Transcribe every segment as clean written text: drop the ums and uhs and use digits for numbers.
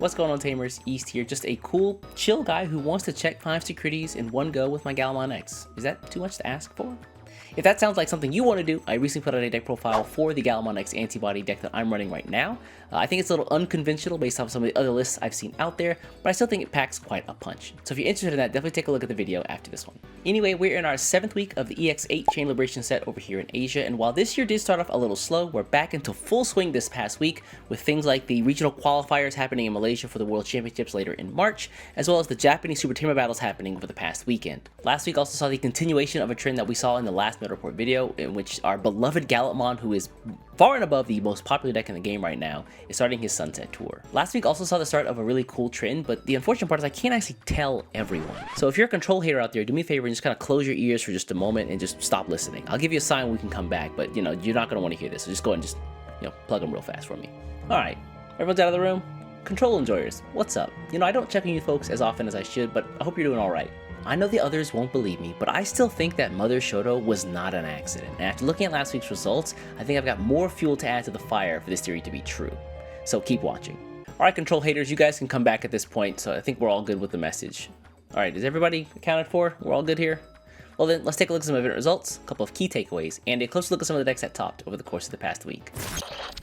What's going on, Tamers? East here, just a cool, chill guy who wants to check 5 securities in one go with my Gallimon X. Is that too much to ask for? If that sounds like something you want to do, I recently put out a deck profile for the Gallimon X antibody deck that I'm running right now. I think it's a little unconventional based off some of the other lists I've seen out there, but I still think it packs quite a punch. So if you're interested in that, definitely take a look at the video after this one. Anyway, we're in our 7th week of the EX08 Chain of Liberation set over here in Asia, and while this year did start off a little slow, we're back into full swing this past week with things like the regional qualifiers happening in Malaysia for the World Championships later in March, as well as the Japanese Super Tamer battles happening over the past weekend. Last week also saw the continuation of a trend that we saw in the last meta report video, in which our beloved Gallimon, who is far and above the most popular deck in the game right now, is starting his Sunset Tour. Last week also saw the start of a really cool trend, but the unfortunate part is I can't actually tell everyone. So if you're a control hater out there, do me a favor and just kind of close your ears for just a moment and just stop listening. I'll give you a sign we can come back, but you're not going to want to hear this, so just go ahead and just, plug them real fast for me. Alright, everyone's out of the room? Control enjoyers, what's up? I don't check on you folks as often as I should, but I hope you're doing alright. I know the others won't believe me, but I still think that Mother Shoto was not an accident, and after looking at last week's results, I think I've got more fuel to add to the fire for this theory to be true. So keep watching. Alright, control haters, you guys can come back at this point, so I think we're all good with the message. Alright, is everybody accounted for? We're all good here? Well then, let's take a look at some event results, a couple of key takeaways, and a closer look at some of the decks that topped over the course of the past week.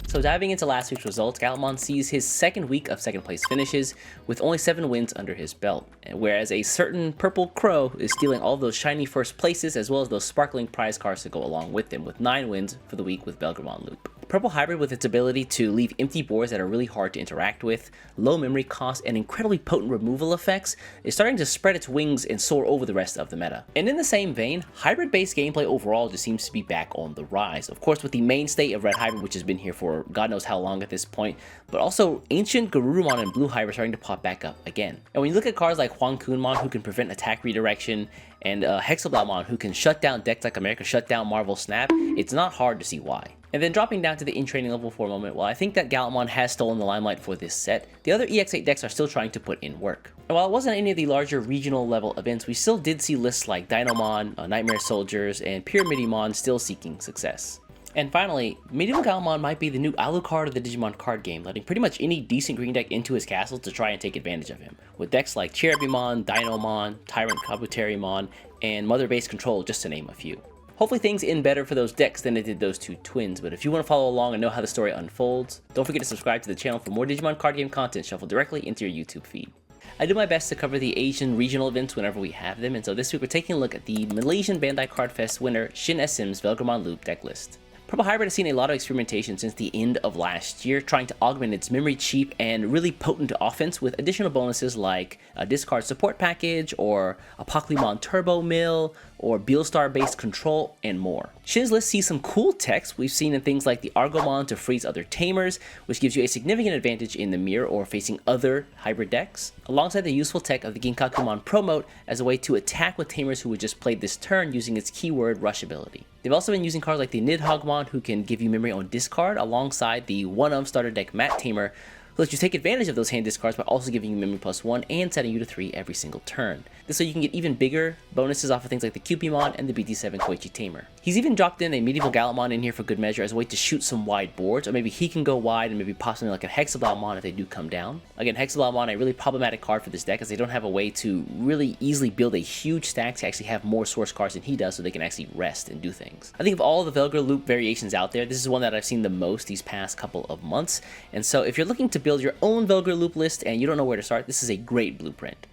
So diving into last week's results, Gallimon sees his second week of second place finishes with only 7 wins under his belt, whereas a certain Purple Crow is stealing all of those shiny first places as well as those sparkling prize cards to go along with them, with 9 wins for the week with Belgramon Loop. Purple Hybrid, with its ability to leave empty boards that are really hard to interact with, low memory cost, and incredibly potent removal effects, is starting to spread its wings and soar over the rest of the meta. And in the same vein, hybrid-based gameplay overall just seems to be back on the rise. Of course, with the mainstay of Red Hybrid, which has been here for God knows how long at this point, but also ancient Garurumon and Blue Hybrid starting to pop back up again. And when you look at cards like Huankunmon, who can prevent attack redirection, and Hexablaumon, who can shut down decks like America shut down Marvel Snap, it's not hard to see why. And then dropping down to the in-training level for a moment, while I think that Gallimon has stolen the limelight for this set, the other EX8 decks are still trying to put in work. And while it wasn't any of the larger regional level events, we still did see lists like Dinomon, Nightmare Soldiers, and Pyramidimon still seeking success. And finally, Medieval Gallimon might be the new Alucard of the Digimon card game, letting pretty much any decent green deck into his castle to try and take advantage of him, with decks like Cherubimon, Dinomon, Tyrant Kabuterimon, and Mother-based Control, just to name a few. Hopefully things end better for those decks than it did those two twins, but if you want to follow along and know how the story unfolds, don't forget to subscribe to the channel for more Digimon card game content shuffled directly into your YouTube feed. I do my best to cover the Asian regional events whenever we have them, and so this week we're taking a look at the Malaysian Bandai Card Fest winner Shin SM's Belgramon Loop deck list. Purple Hybrid has seen a lot of experimentation since the end of last year, trying to augment its memory cheap and really potent offense with additional bonuses like a discard support package, or a Pokemon Turbo Mill, or Beelstar based control, and more. Shin's list sees some cool text we've seen in things like the Argomon to freeze other tamers, which gives you a significant advantage in the mirror or facing other hybrid decks, alongside the useful tech of the Ginkakumon Promote as a way to attack with tamers who would just play this turn using its keyword rush ability. They've also been using cards like the Nidhoggmon, who can give you memory on discard, alongside the 1-of starter deck Mat Tamer, who lets you take advantage of those hand discards by also giving you memory +1 and setting you to 3 every single turn. This way you can get even bigger bonuses off of things like the Cupimon and the BT7 Koichi Tamer. He's even dropped in a Medieval Gallimon in here for good measure as a way to shoot some wide boards, or maybe he can go wide and maybe possibly like a Hexablaumon if they do come down. Again, Hexablaumon, a really problematic card for this deck as they don't have a way to really easily build a huge stack to actually have more source cards than he does so they can actually rest and do things. I think of all the Velgar Loop variations out there, this is one that I've seen the most these past couple of months, and so if you're looking to build your own Velgar Loop list and you don't know where to start, this is a great blueprint.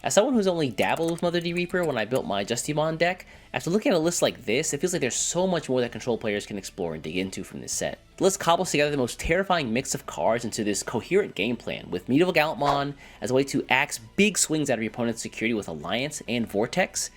As someone who's only dabbled with Mother D Reaper when I built my Justimon deck, after looking at a list like this, it feels like there's so much more that control players can explore and dig into from this set. The list cobbles together the most terrifying mix of cards into this coherent game plan, with Medieval Gallimon as a way to axe big swings out of your opponent's security with Alliance and Vortex,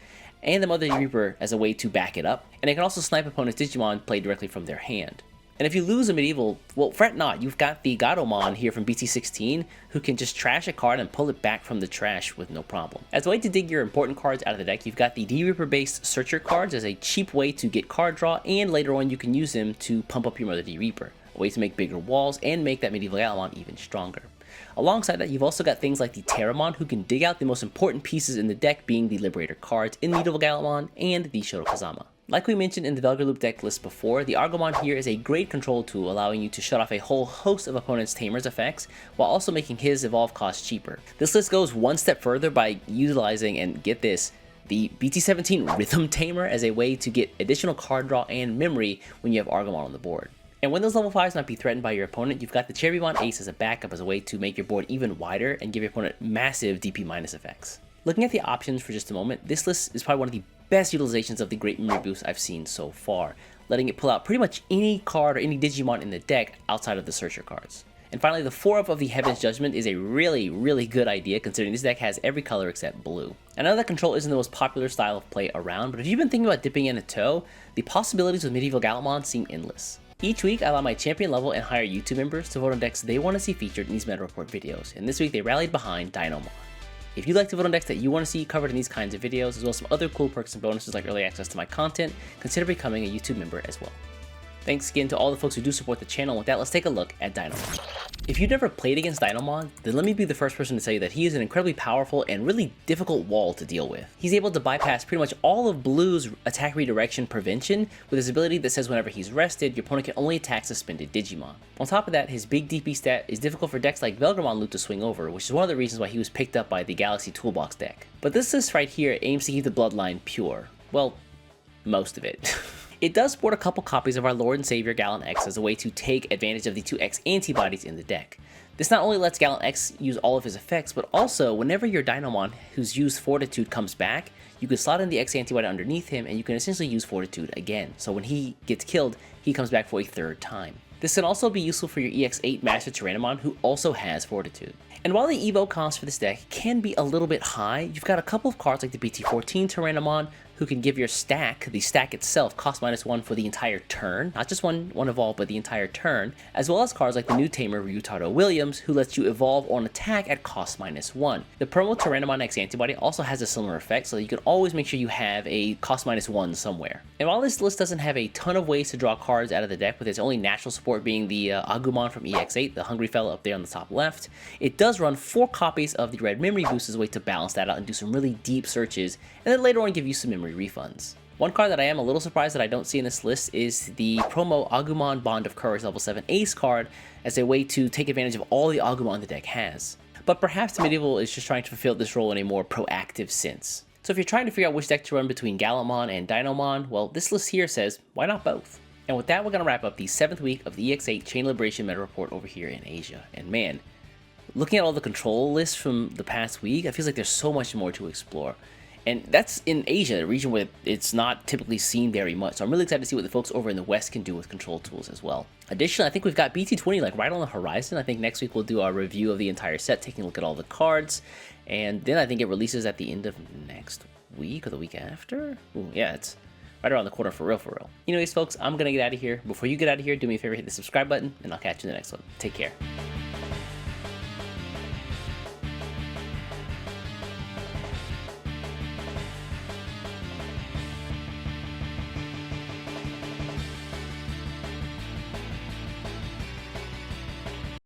and the Mother D Reaper as a way to back it up, and it can also snipe opponents' Digimon played directly from their hand. And if you lose a Medieval, well, fret not, you've got the Gatomon here from BT16, who can just trash a card and pull it back from the trash with no problem. As a way to dig your important cards out of the deck, you've got the D-Reaper based Searcher cards as a cheap way to get card draw, and later on you can use them to pump up your Mother D-Reaper, a way to make bigger walls and make that Medieval Gallimon even stronger. Alongside that, you've also got things like the Terramon, who can dig out the most important pieces in the deck, being the Liberator cards in Medieval Gallimon and the Shoto Kazama. Like we mentioned in the Velgarloop deck list before, the Agumon here is a great control tool, allowing you to shut off a whole host of opponent's Tamer's effects, while also making his evolve cost cheaper. This list goes one step further by utilizing, and get this, the BT17 Rhythm Tamer as a way to get additional card draw and memory when you have Agumon on the board. And when those level 5s not be threatened by your opponent, you've got the Cherrybon Ace as a backup, as a way to make your board even wider and give your opponent massive DP minus effects. Looking at the options for just a moment, this list is probably one of the best utilizations of the Great Memory Boost I've seen so far, letting it pull out pretty much any card or any Digimon in the deck outside of the Searcher cards. And finally, the 4-up of the Heaven's Judgment is a really good idea, considering this deck has every color except blue. I know that control isn't the most popular style of play around, but if you've been thinking about dipping in a toe, the possibilities with Medieval Gallimon seem endless. Each week, I allow my champion level and higher YouTube members to vote on decks they want to see featured in these meta report videos, and this week they rallied behind Dynamon. If you'd like to vote on decks that you want to see covered in these kinds of videos, as well as some other cool perks and bonuses like early access to my content, consider becoming a YouTube member as well. Thanks again to all the folks who do support the channel, and with that, let's take a look at Dynamon. If you've never played against Dynamon, then let me be the first person to tell you that he is an incredibly powerful and really difficult wall to deal with. He's able to bypass pretty much all of Blue's attack redirection prevention with his ability that says whenever he's rested, your opponent can only attack suspended Digimon. On top of that, his big DP stat is difficult for decks like Velgarmon Loop to swing over, which is one of the reasons why he was picked up by the Galaxy Toolbox deck. But this list right here aims to keep the bloodline pure. Well, most of it. It does sport a couple copies of our Lord and Savior Gallant X as a way to take advantage of the 2X antibodies in the deck. This not only lets Gallant X use all of his effects, but also whenever your Dynamon who's used Fortitude comes back, you can slot in the X antibody underneath him and you can essentially use Fortitude again. So when he gets killed, he comes back for a third time. This can also be useful for your EX8 Master Tyrannomon, who also has Fortitude. And while the Evo cost for this deck can be a little bit high, you've got a couple of cards like the BT14 Tyrannomon, who can give your stack, the stack itself, cost -1 for the entire turn, not just one evolve, but the entire turn, as well as cards like the new Tamer Ryutardo Williams, who lets you evolve on attack at cost -1. The promo Tyrannomon X antibody also has a similar effect, so you can always make sure you have a cost -1 somewhere. And while this list doesn't have a ton of ways to draw cards out of the deck, with its only natural support being the Agumon from EX8, the hungry fella up there on the top left, it does run 4 copies of the Red Memory Boost as a way to balance that out and do some really deep searches, and then later on give you some memory refunds. One card that I am a little surprised that I don't see in this list is the promo Agumon Bond of Courage level 7 Ace card, as a way to take advantage of all the Agumon the deck has. But perhaps Medieval is just trying to fulfill this role in a more proactive sense. So if you're trying to figure out which deck to run between Gallimon and Dynamon, well, this list here says, why not both? And with that, we're going to wrap up the 7th week of the EX8 Chain of Liberation meta report over here in Asia. And man, looking at all the control lists from the past week, it feels like there's so much more to explore. And that's in Asia, a region where it's not typically seen very much. So I'm really excited to see what the folks over in the West can do with control tools as well. Additionally, I think we've got BT20 like right on the horizon. I think next week we'll do our review of the entire set, taking a look at all the cards. And then I think it releases at the end of next week or the week after. Ooh, yeah, it's right around the corner for real, for real. Anyways, folks, I'm going to get out of here. Before you get out of here, do me a favor, hit the subscribe button, and I'll catch you in the next one. Take care.